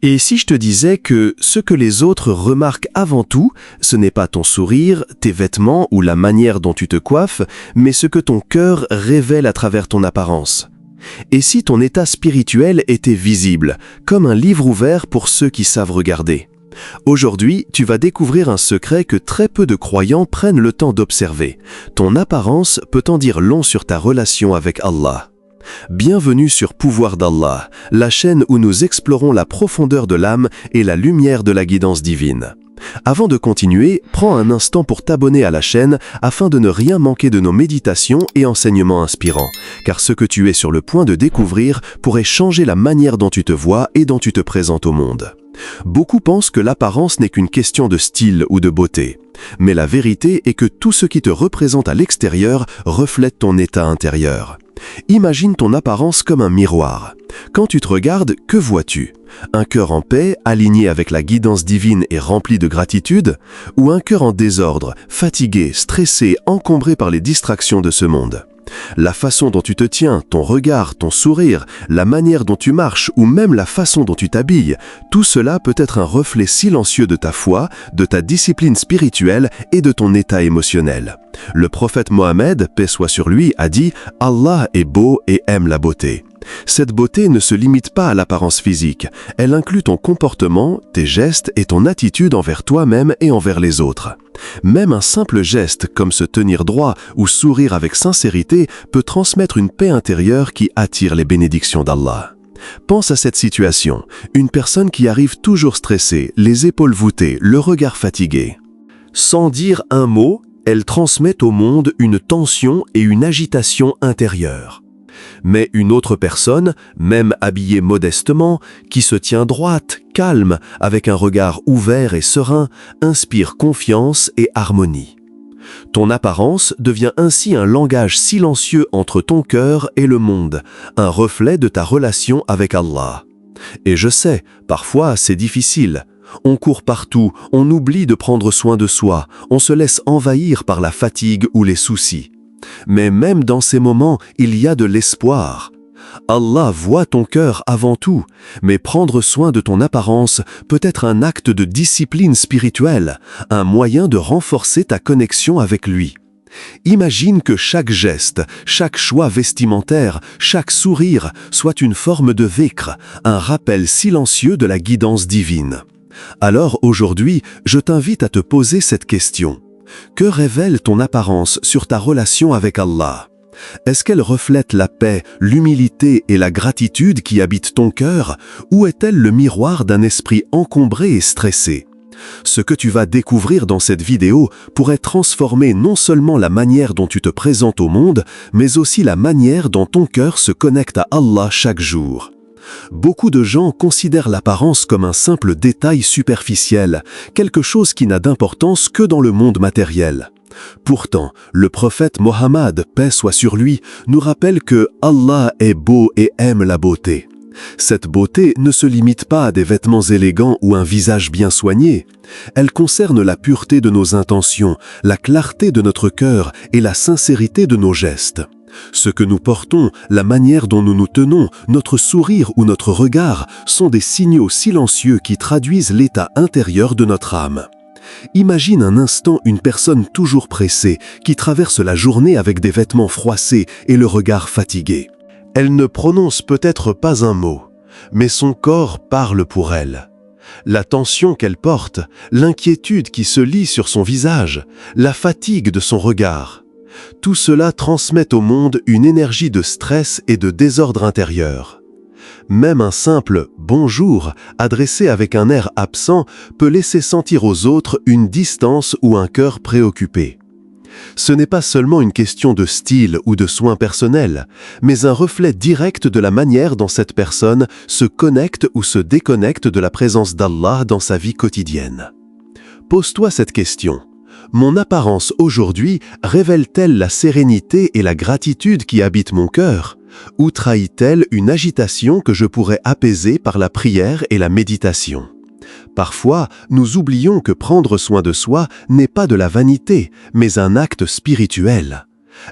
Et si je te disais que ce que les autres remarquent avant tout, ce n'est pas ton sourire, tes vêtements ou la manière dont tu te coiffes, mais ce que ton cœur révèle à travers ton apparence? Et si ton état spirituel était visible, comme un livre ouvert pour ceux qui savent regarder? Aujourd'hui, tu vas découvrir un secret que très peu de croyants prennent le temps d'observer. Ton apparence peut en dire long sur ta relation avec Allah. Bienvenue sur Pouvoir d'Allah, la chaîne où nous explorons la profondeur de l'âme et la lumière de la guidance divine. Avant de continuer, prends un instant pour t'abonner à la chaîne afin de ne rien manquer de nos méditations et enseignements inspirants, car ce que tu es sur le point de découvrir pourrait changer la manière dont tu te vois et dont tu te présentes au monde. Beaucoup pensent que l'apparence n'est qu'une question de style ou de beauté. Mais la vérité est que tout ce qui te représente à l'extérieur reflète ton état intérieur. Imagine ton apparence comme un miroir. Quand tu te regardes, que vois-tu? Un cœur en paix, aligné avec la guidance divine et rempli de gratitude? Ou un cœur en désordre, fatigué, stressé, encombré par les distractions de ce monde? La façon dont tu te tiens, ton regard, ton sourire, la manière dont tu marches ou même la façon dont tu t'habilles, tout cela peut être un reflet silencieux de ta foi, de ta discipline spirituelle et de ton état émotionnel. Le prophète Mohammed, paix soit sur lui, a dit « Allah est beau et aime la beauté ». Cette beauté ne se limite pas à l'apparence physique, elle inclut ton comportement, tes gestes et ton attitude envers toi-même et envers les autres. Même un simple geste comme se tenir droit ou sourire avec sincérité peut transmettre une paix intérieure qui attire les bénédictions d'Allah. Pense à cette situation, une personne qui arrive toujours stressée, les épaules voûtées, le regard fatigué. Sans dire un mot, elle transmet au monde une tension et une agitation intérieure. Mais une autre personne, même habillée modestement, qui se tient droite, calme, avec un regard ouvert et serein, inspire confiance et harmonie. Ton apparence devient ainsi un langage silencieux entre ton cœur et le monde, un reflet de ta relation avec Allah. Et je sais, parfois c'est difficile. On court partout, on oublie de prendre soin de soi, on se laisse envahir par la fatigue ou les soucis. Mais même dans ces moments, il y a de l'espoir. Allah voit ton cœur avant tout, mais prendre soin de ton apparence peut être un acte de discipline spirituelle, un moyen de renforcer ta connexion avec lui. Imagine que chaque geste, chaque choix vestimentaire, chaque sourire soit une forme de dhikr, un rappel silencieux de la guidance divine. Alors aujourd'hui, je t'invite à te poser cette question. Que révèle ton apparence sur ta relation avec Allah? Est-ce qu'elle reflète la paix, l'humilité et la gratitude qui habitent ton cœur, ou est-elle le miroir d'un esprit encombré et stressé? Ce que tu vas découvrir dans cette vidéo pourrait transformer non seulement la manière dont tu te présentes au monde, mais aussi la manière dont ton cœur se connecte à Allah chaque jour. Beaucoup de gens considèrent l'apparence comme un simple détail superficiel, quelque chose qui n'a d'importance que dans le monde matériel. Pourtant, le prophète Mohammed, paix soit sur lui, nous rappelle que Allah est beau et aime la beauté. Cette beauté ne se limite pas à des vêtements élégants ou un visage bien soigné. Elle concerne la pureté de nos intentions, la clarté de notre cœur et la sincérité de nos gestes. Ce que nous portons, la manière dont nous nous tenons, notre sourire ou notre regard sont des signaux silencieux qui traduisent l'état intérieur de notre âme. Imagine un instant une personne toujours pressée, qui traverse la journée avec des vêtements froissés et le regard fatigué. Elle ne prononce peut-être pas un mot, mais son corps parle pour elle. La tension qu'elle porte, l'inquiétude qui se lit sur son visage, la fatigue de son regard. Tout cela transmet au monde une énergie de stress et de désordre intérieur. Même un simple « bonjour » adressé avec un air absent peut laisser sentir aux autres une distance ou un cœur préoccupé. Ce n'est pas seulement une question de style ou de soins personnels, mais un reflet direct de la manière dont cette personne se connecte ou se déconnecte de la présence d'Allah dans sa vie quotidienne. Pose-toi cette question. Mon apparence aujourd'hui révèle-t-elle la sérénité et la gratitude qui habitent mon cœur? Ou trahit-elle une agitation que je pourrais apaiser par la prière et la méditation? Parfois, nous oublions que prendre soin de soi n'est pas de la vanité, mais un acte spirituel.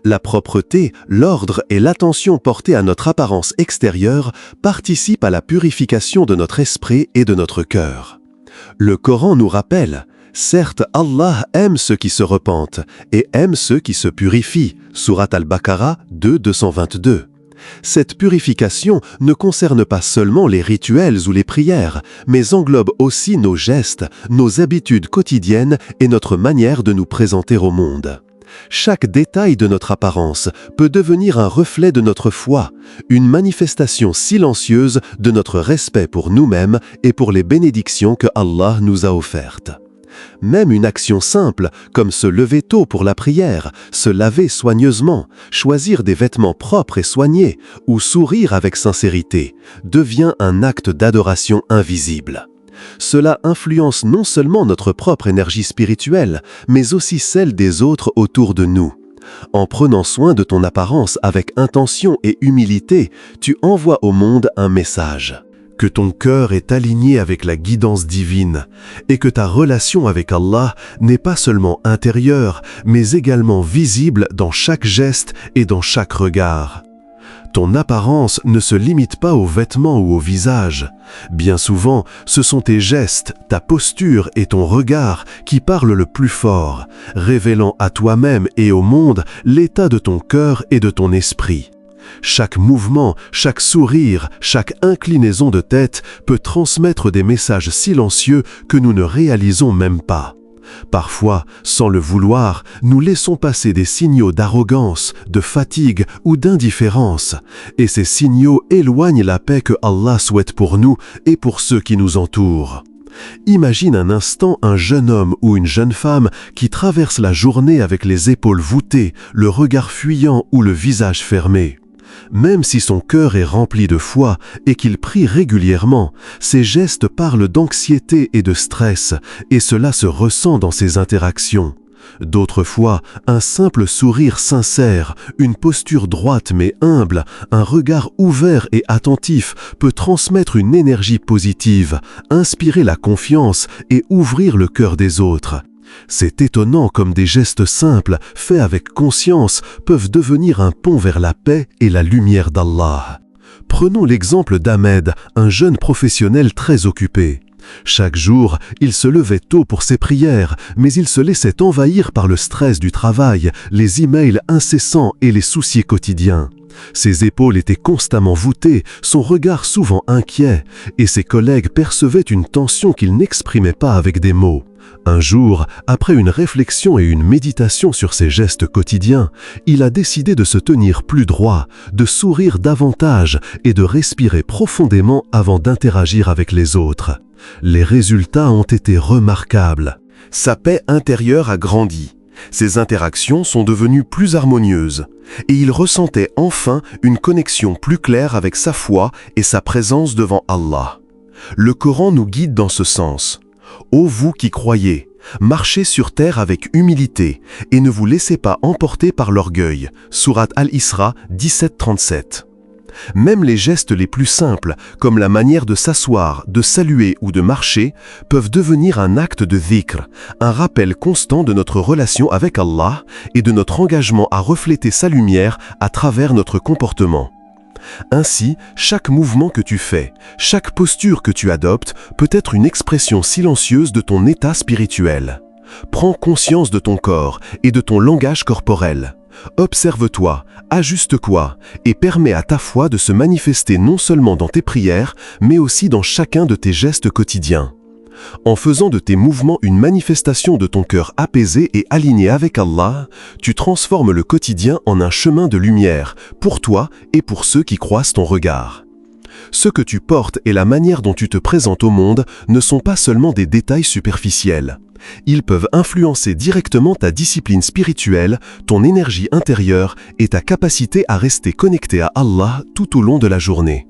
La propreté, l'ordre et l'attention portée à notre apparence extérieure participent à la purification de notre esprit et de notre cœur. Le Coran nous rappelle: certes, Allah aime ceux qui se repentent et aime ceux qui se purifient. Sourate Al-Baqarah 2, 222. Cette purification ne concerne pas seulement les rituels ou les prières, mais englobe aussi nos gestes, nos habitudes quotidiennes et notre manière de nous présenter au monde. Chaque détail de notre apparence peut devenir un reflet de notre foi, une manifestation silencieuse de notre respect pour nous-mêmes et pour les bénédictions que Allah nous a offertes. Même une action simple, comme se lever tôt pour la prière, se laver soigneusement, choisir des vêtements propres et soignés, ou sourire avec sincérité, devient un acte d'adoration invisible. Cela influence non seulement notre propre énergie spirituelle, mais aussi celle des autres autour de nous. En prenant soin de ton apparence avec intention et humilité, tu envoies au monde un message: que ton cœur est aligné avec la guidance divine et que ta relation avec Allah n'est pas seulement intérieure, mais également visible dans chaque geste et dans chaque regard. Ton apparence ne se limite pas aux vêtements ou au visage. Bien souvent, ce sont tes gestes, ta posture et ton regard qui parlent le plus fort, révélant à toi-même et au monde l'état de ton cœur et de ton esprit. Chaque mouvement, chaque sourire, chaque inclinaison de tête peut transmettre des messages silencieux que nous ne réalisons même pas. Parfois, sans le vouloir, nous laissons passer des signaux d'arrogance, de fatigue ou d'indifférence, et ces signaux éloignent la paix que Allah souhaite pour nous et pour ceux qui nous entourent. Imagine un instant un jeune homme ou une jeune femme qui traverse la journée avec les épaules voûtées, le regard fuyant ou le visage fermé. Même si son cœur est rempli de foi et qu'il prie régulièrement, ses gestes parlent d'anxiété et de stress, et cela se ressent dans ses interactions. D'autres fois, un simple sourire sincère, une posture droite mais humble, un regard ouvert et attentif peut transmettre une énergie positive, inspirer la confiance et ouvrir le cœur des autres. C'est étonnant comme des gestes simples, faits avec conscience, peuvent devenir un pont vers la paix et la lumière d'Allah. Prenons l'exemple d'Ahmed, un jeune professionnel très occupé. Chaque jour, il se levait tôt pour ses prières, mais il se laissait envahir par le stress du travail, les emails incessants et les soucis quotidiens. Ses épaules étaient constamment voûtées, son regard souvent inquiet, et ses collègues percevaient une tension qu'il n'exprimait pas avec des mots. Un jour, après une réflexion et une méditation sur ses gestes quotidiens, il a décidé de se tenir plus droit, de sourire davantage et de respirer profondément avant d'interagir avec les autres. Les résultats ont été remarquables. Sa paix intérieure a grandi. Ses interactions sont devenues plus harmonieuses et il ressentait enfin une connexion plus claire avec sa foi et sa présence devant Allah. Le Coran nous guide dans ce sens. Ô vous qui croyez, marchez sur terre avec humilité et ne vous laissez pas emporter par l'orgueil. Sourate Al-Isra 17-37. Même les gestes les plus simples, comme la manière de s'asseoir, de saluer ou de marcher, peuvent devenir un acte de dhikr, un rappel constant de notre relation avec Allah et de notre engagement à refléter sa lumière à travers notre comportement. Ainsi, chaque mouvement que tu fais, chaque posture que tu adoptes peut être une expression silencieuse de ton état spirituel. Prends conscience de ton corps et de ton langage corporel. Observe-toi, ajuste-toi et permets à ta foi de se manifester non seulement dans tes prières, mais aussi dans chacun de tes gestes quotidiens. En faisant de tes mouvements une manifestation de ton cœur apaisé et aligné avec Allah, tu transformes le quotidien en un chemin de lumière pour toi et pour ceux qui croisent ton regard. Ce que tu portes et la manière dont tu te présentes au monde ne sont pas seulement des détails superficiels. Ils peuvent influencer directement ta discipline spirituelle, ton énergie intérieure et ta capacité à rester connecté à Allah tout au long de la journée.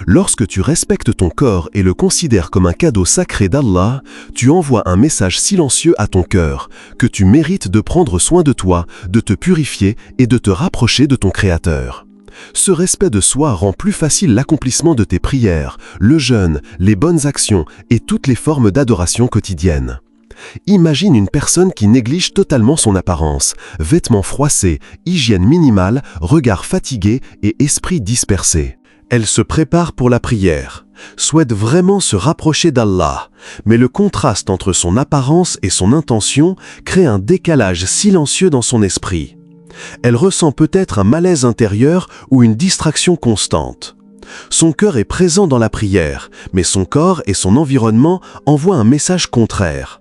Lorsque tu respectes ton corps et le considères comme un cadeau sacré d'Allah, tu envoies un message silencieux à ton cœur, que tu mérites de prendre soin de toi, de te purifier et de te rapprocher de ton Créateur. Ce respect de soi rend plus facile l'accomplissement de tes prières, le jeûne, les bonnes actions et toutes les formes d'adoration quotidienne. Imagine une personne qui néglige totalement son apparence, vêtements froissés, hygiène minimale, regard fatigué et esprit dispersé. Elle se prépare pour la prière, souhaite vraiment se rapprocher d'Allah, mais le contraste entre son apparence et son intention crée un décalage silencieux dans son esprit. Elle ressent peut-être un malaise intérieur ou une distraction constante. Son cœur est présent dans la prière, mais son corps et son environnement envoient un message contraire.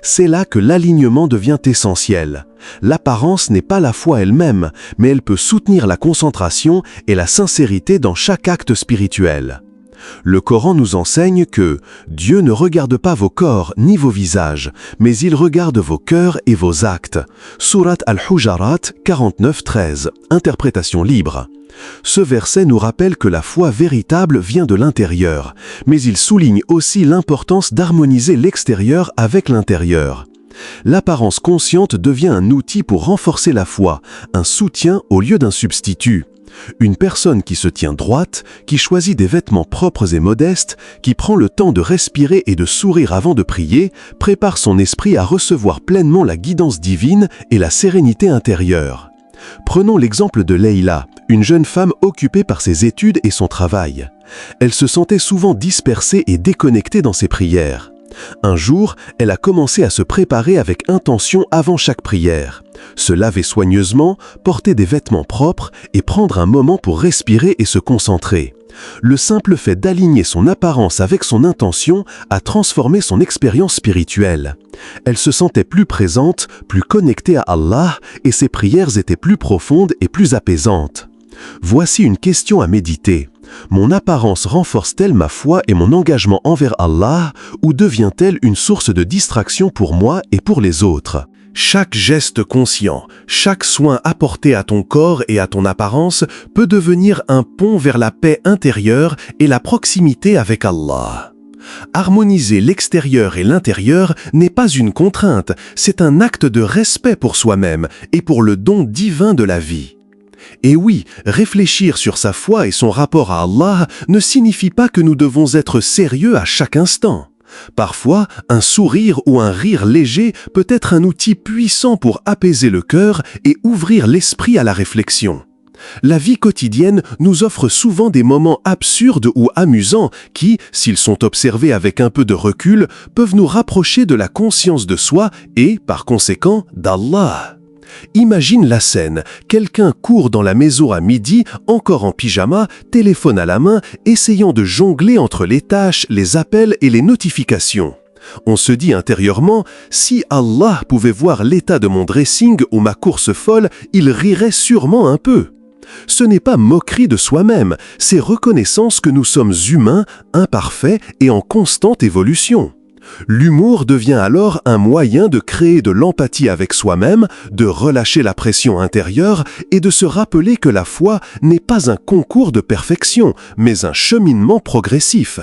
C'est là que l'alignement devient essentiel. L'apparence n'est pas la foi elle-même, mais elle peut soutenir la concentration et la sincérité dans chaque acte spirituel. Le Coran nous enseigne que Dieu ne regarde pas vos corps ni vos visages, mais il regarde vos cœurs et vos actes. Sourate Al-Hujarat 49-13, interprétation libre. Ce verset nous rappelle que la foi véritable vient de l'intérieur, mais il souligne aussi l'importance d'harmoniser l'extérieur avec l'intérieur. L'apparence consciente devient un outil pour renforcer la foi, un soutien au lieu d'un substitut. Une personne qui se tient droite, qui choisit des vêtements propres et modestes, qui prend le temps de respirer et de sourire avant de prier, prépare son esprit à recevoir pleinement la guidance divine et la sérénité intérieure. Prenons l'exemple de Leïla, une jeune femme occupée par ses études et son travail. Elle se sentait souvent dispersée et déconnectée dans ses prières. Un jour, elle a commencé à se préparer avec intention avant chaque prière. Se laver soigneusement, porter des vêtements propres et prendre un moment pour respirer et se concentrer. Le simple fait d'aligner son apparence avec son intention a transformé son expérience spirituelle. Elle se sentait plus présente, plus connectée à Allah et ses prières étaient plus profondes et plus apaisantes. Voici une question à méditer. Mon apparence renforce-t-elle ma foi et mon engagement envers Allah ou devient-elle une source de distraction pour moi et pour les autres ? Chaque geste conscient, chaque soin apporté à ton corps et à ton apparence peut devenir un pont vers la paix intérieure et la proximité avec Allah. Harmoniser l'extérieur et l'intérieur n'est pas une contrainte, c'est un acte de respect pour soi-même et pour le don divin de la vie. Et oui, réfléchir sur sa foi et son rapport à Allah ne signifie pas que nous devons être sérieux à chaque instant. Parfois, un sourire ou un rire léger peut être un outil puissant pour apaiser le cœur et ouvrir l'esprit à la réflexion. La vie quotidienne nous offre souvent des moments absurdes ou amusants qui, s'ils sont observés avec un peu de recul, peuvent nous rapprocher de la conscience de soi et, par conséquent, d'Allah. Imagine la scène, quelqu'un court dans la maison à midi, encore en pyjama, téléphone à la main, essayant de jongler entre les tâches, les appels et les notifications. On se dit intérieurement, si Allah pouvait voir l'état de mon dressing ou ma course folle, il rirait sûrement un peu. Ce n'est pas moquerie de soi-même, c'est reconnaissance que nous sommes humains, imparfaits et en constante évolution. L'humour devient alors un moyen de créer de l'empathie avec soi-même, de relâcher la pression intérieure et de se rappeler que la foi n'est pas un concours de perfection, mais un cheminement progressif.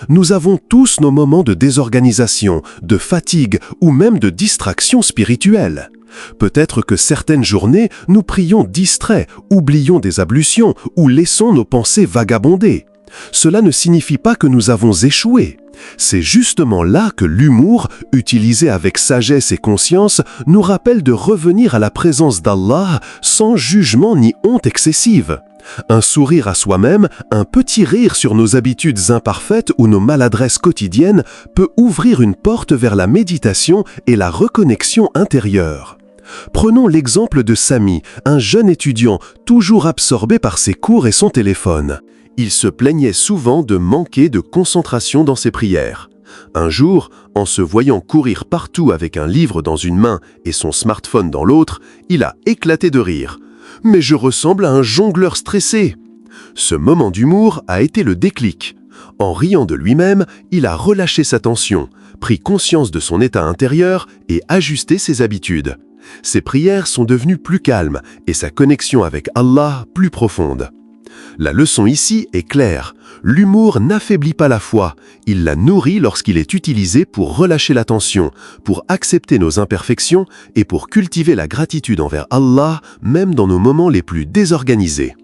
Nous avons tous nos moments de désorganisation, de fatigue ou même de distraction spirituelle. Peut-être que certaines journées, nous prions distraits, oublions des ablutions ou laissons nos pensées vagabonder. Cela ne signifie pas que nous avons échoué. C'est justement là que l'humour, utilisé avec sagesse et conscience, nous rappelle de revenir à la présence d'Allah sans jugement ni honte excessive. Un sourire à soi-même, un petit rire sur nos habitudes imparfaites ou nos maladresses quotidiennes peut ouvrir une porte vers la méditation et la reconnexion intérieure. Prenons l'exemple de Sami, un jeune étudiant toujours absorbé par ses cours et son téléphone. Il se plaignait souvent de manquer de concentration dans ses prières. Un jour, en se voyant courir partout avec un livre dans une main et son smartphone dans l'autre, il a éclaté de rire. « Mais je ressemble à un jongleur stressé !» Ce moment d'humour a été le déclic. En riant de lui-même, il a relâché sa tension, pris conscience de son état intérieur et ajusté ses habitudes. Ses prières sont devenues plus calmes et sa connexion avec Allah plus profonde. La leçon ici est claire. L'humour n'affaiblit pas la foi, il la nourrit lorsqu'il est utilisé pour relâcher la tension, pour accepter nos imperfections et pour cultiver la gratitude envers Allah, même dans nos moments les plus désorganisés.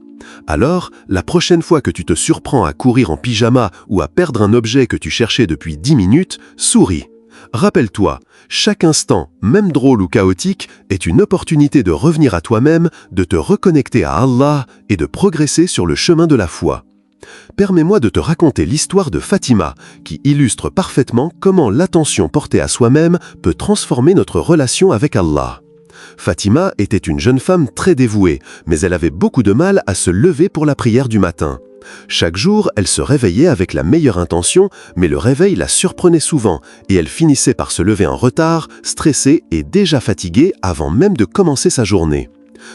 Alors, la prochaine fois que tu te surprends à courir en pyjama ou à perdre un objet que tu cherchais depuis 10 minutes, souris. Rappelle-toi, chaque instant, même drôle ou chaotique, est une opportunité de revenir à toi-même, de te reconnecter à Allah et de progresser sur le chemin de la foi. Permets-moi de te raconter l'histoire de Fatima, qui illustre parfaitement comment l'attention portée à soi-même peut transformer notre relation avec Allah. Fatima était une jeune femme très dévouée, mais elle avait beaucoup de mal à se lever pour la prière du matin. Chaque jour, elle se réveillait avec la meilleure intention, mais le réveil la surprenait souvent, et elle finissait par se lever en retard, stressée et déjà fatiguée avant même de commencer sa journée.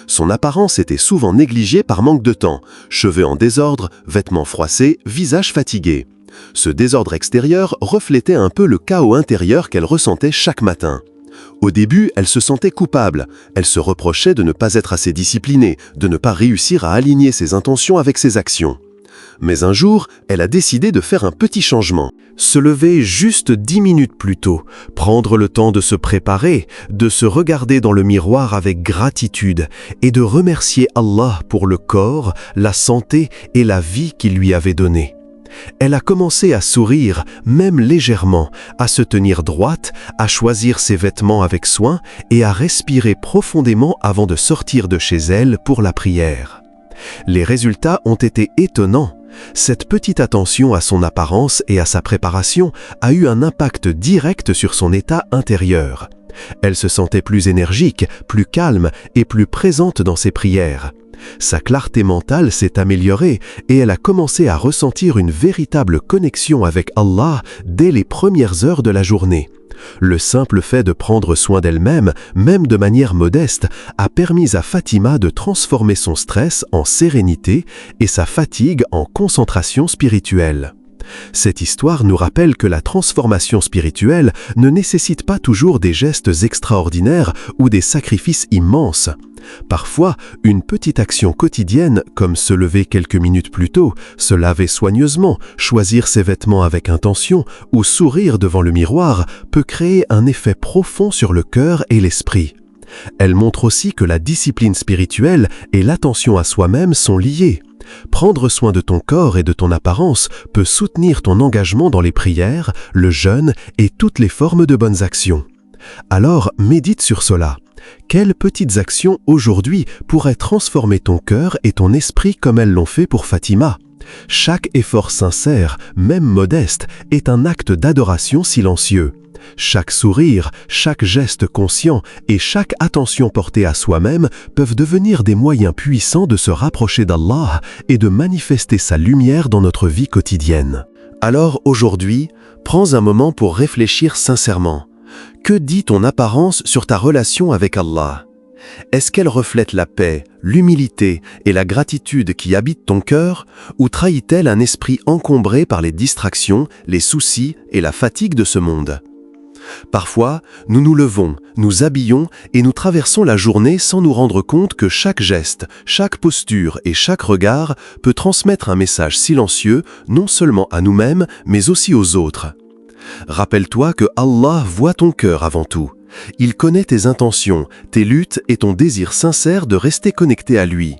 Son apparence était souvent négligée par manque de temps, cheveux en désordre, vêtements froissés, visage fatigué. Ce désordre extérieur reflétait un peu le chaos intérieur qu'elle ressentait chaque matin. Au début, elle se sentait coupable. Elle se reprochait de ne pas être assez disciplinée, de ne pas réussir à aligner ses intentions avec ses actions. Mais un jour, elle a décidé de faire un petit changement. Se lever juste 10 minutes plus tôt, prendre le temps de se préparer, de se regarder dans le miroir avec gratitude et de remercier Allah pour le corps, la santé et la vie qu'il lui avait donnée. Elle a commencé à sourire, même légèrement, à se tenir droite, à choisir ses vêtements avec soin et à respirer profondément avant de sortir de chez elle pour la prière. Les résultats ont été étonnants. Cette petite attention à son apparence et à sa préparation a eu un impact direct sur son état intérieur. Elle se sentait plus énergique, plus calme et plus présente dans ses prières. Sa clarté mentale s'est améliorée et elle a commencé à ressentir une véritable connexion avec Allah dès les premières heures de la journée. Le simple fait de prendre soin d'elle-même, même de manière modeste, a permis à Fatima de transformer son stress en sérénité et sa fatigue en concentration spirituelle. Cette histoire nous rappelle que la transformation spirituelle ne nécessite pas toujours des gestes extraordinaires ou des sacrifices immenses. Parfois, une petite action quotidienne, comme se lever quelques minutes plus tôt, se laver soigneusement, choisir ses vêtements avec intention ou sourire devant le miroir, peut créer un effet profond sur le cœur et l'esprit. Elle montre aussi que la discipline spirituelle et l'attention à soi-même sont liées. Prendre soin de ton corps et de ton apparence peut soutenir ton engagement dans les prières, le jeûne et toutes les formes de bonnes actions. Alors, médite sur cela. Quelles petites actions aujourd'hui pourraient transformer ton cœur et ton esprit comme elles l'ont fait pour Fatima? Chaque effort sincère, même modeste, est un acte d'adoration silencieux. Chaque sourire, chaque geste conscient et chaque attention portée à soi-même peuvent devenir des moyens puissants de se rapprocher d'Allah et de manifester sa lumière dans notre vie quotidienne. Alors aujourd'hui, prends un moment pour réfléchir sincèrement. Que dit ton apparence sur ta relation avec Allah? Est-ce qu'elle reflète la paix, l'humilité et la gratitude qui habitent ton cœur, ou trahit-elle un esprit encombré par les distractions, les soucis et la fatigue de ce monde? Parfois, nous nous levons, nous habillons et nous traversons la journée sans nous rendre compte que chaque geste, chaque posture et chaque regard peut transmettre un message silencieux non seulement à nous-mêmes, mais aussi aux autres. Rappelle-toi que Allah voit ton cœur avant tout. Il connaît tes intentions, tes luttes et ton désir sincère de rester connecté à lui.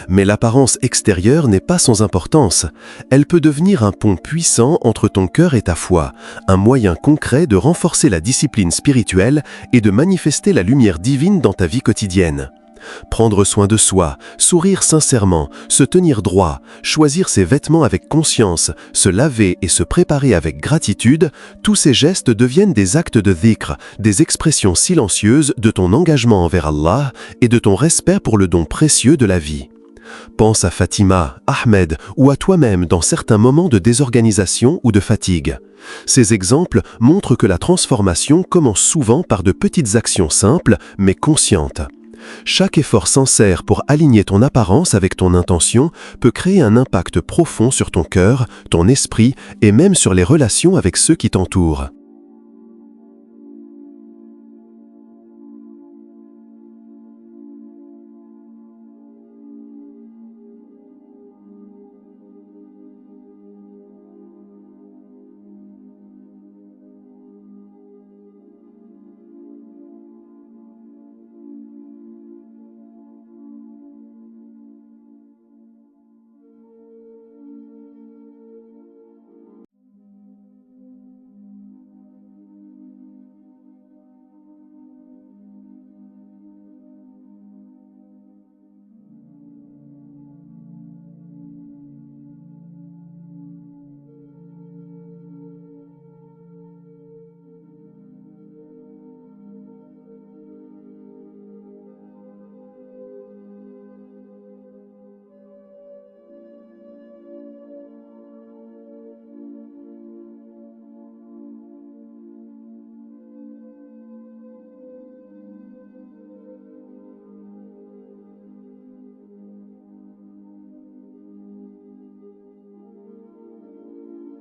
Mais l'apparence extérieure n'est pas sans importance. Elle peut devenir un pont puissant entre ton cœur et ta foi, un moyen concret de renforcer la discipline spirituelle et de manifester la lumière divine dans ta vie quotidienne. Prendre soin de soi, sourire sincèrement, se tenir droit, choisir ses vêtements avec conscience, se laver et se préparer avec gratitude, tous ces gestes deviennent des actes de dhikr, des expressions silencieuses de ton engagement envers Allah et de ton respect pour le don précieux de la vie. Pense à Fatima, Ahmed ou à toi-même dans certains moments de désorganisation ou de fatigue. Ces exemples montrent que la transformation commence souvent par de petites actions simples mais conscientes. Chaque effort sincère pour aligner ton apparence avec ton intention peut créer un impact profond sur ton cœur, ton esprit et même sur les relations avec ceux qui t'entourent.